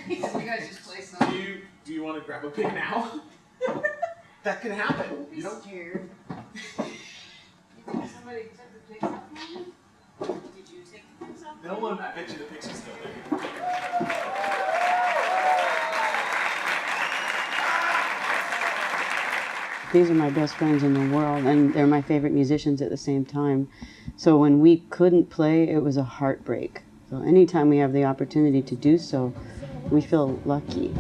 You guys just play some. Do you want to grab a pick now? That can happen. You don't care. You think somebody took the picks off of you? Did you take the picks off? No one, I bet you the Pixies still there. These are my best friends in the world, and they're my favorite musicians at the same time. So when we couldn't play, it was a heartbreak. So anytime we have the opportunity to do so, we feel lucky.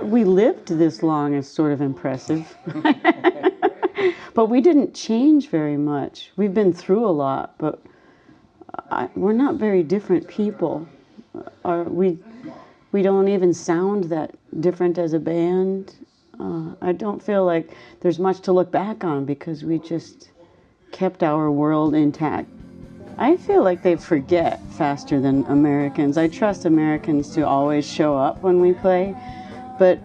We lived this long is sort of impressive. But we didn't change very much. We've been through a lot, but we're not very different people. We don't even sound that different as a band. I don't feel like there's much to look back on because we just kept our world intact. I feel like they forget faster than Americans. I trust Americans to always show up when we play. But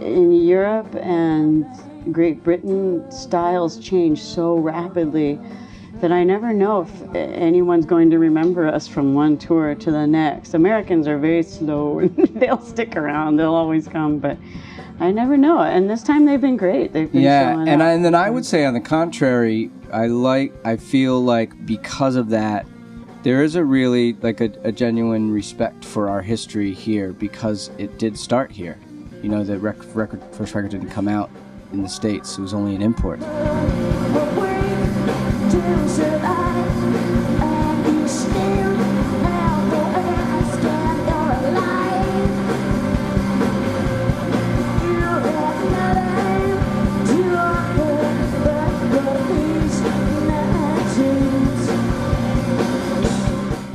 in Europe and Great Britain, styles change so rapidly that I never know if anyone's going to remember us from one tour to the next. Americans are very slow and they'll stick around, they'll always come, but I never know. And this time they've been great. They've been showing up. And then I would say on the contrary, I feel like because of that, there is a really like a genuine respect for our history here because it did start here. You know, the first record didn't come out in the States. It was only an import.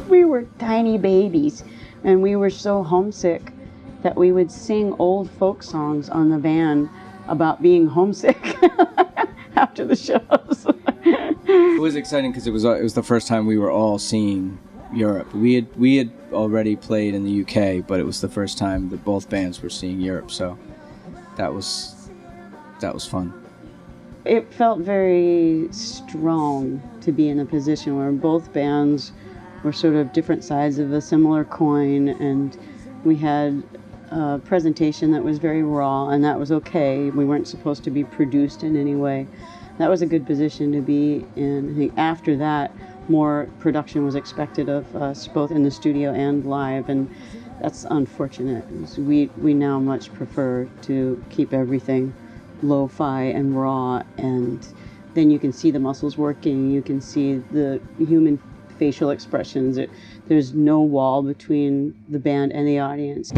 We were tiny babies, and we were so homesick that we would sing old folk songs on the van about being homesick after the shows. It was exciting because it was the first time we were all seeing Europe. We had already played in the UK, but it was the first time that both bands were seeing Europe. So that was fun. It felt very strong to be in a position where both bands were sort of different sides of a similar coin, and we had a presentation that was very raw, and that was okay. We weren't supposed to be produced in any way. That was a good position to be in. I think after that, more production was expected of us, both in the studio and live, and that's unfortunate. We now much prefer to keep everything lo-fi and raw, and then you can see the muscles working, you can see the human facial expressions. There's no wall between the band and the audience.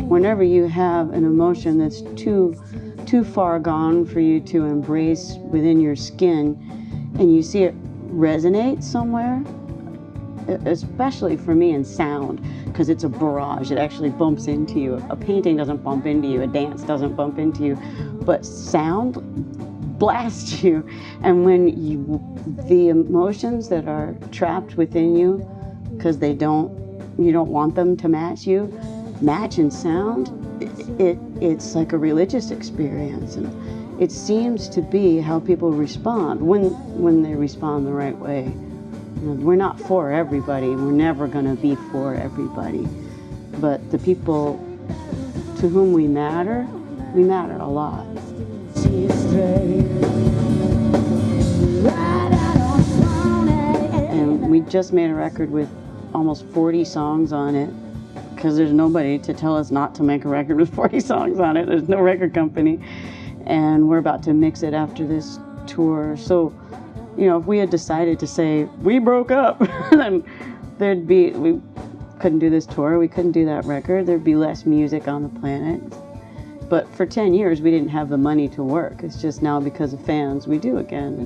Whenever you have an emotion that's too far gone for you to embrace within your skin, and you see it resonate somewhere, especially for me in sound, because it's a barrage, it actually bumps into you. A painting doesn't bump into you, a dance doesn't bump into you, but sound blasts you. And when the emotions that are trapped within you, because you don't want them to match in sound, it's like a religious experience, and it seems to be how people respond when they respond the right way. You know, we're not for everybody. We're never going to be for everybody. But the people to whom we matter a lot. And we just made a record with almost 40 songs on it, because there's nobody to tell us not to make a record with 40 songs on it. There's no record company. And we're about to mix it after this tour. So, you know, if we had decided to say, we broke up, then we couldn't do this tour, we couldn't do that record, there'd be less music on the planet. But for 10 years, we didn't have the money to work. It's just now because of fans, we do again.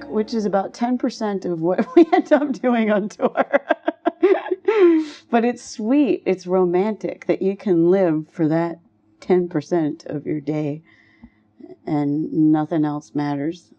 Which is about 10% of what we end up doing on tour. But it's sweet, it's romantic that you can live for that 10% of your day and nothing else matters.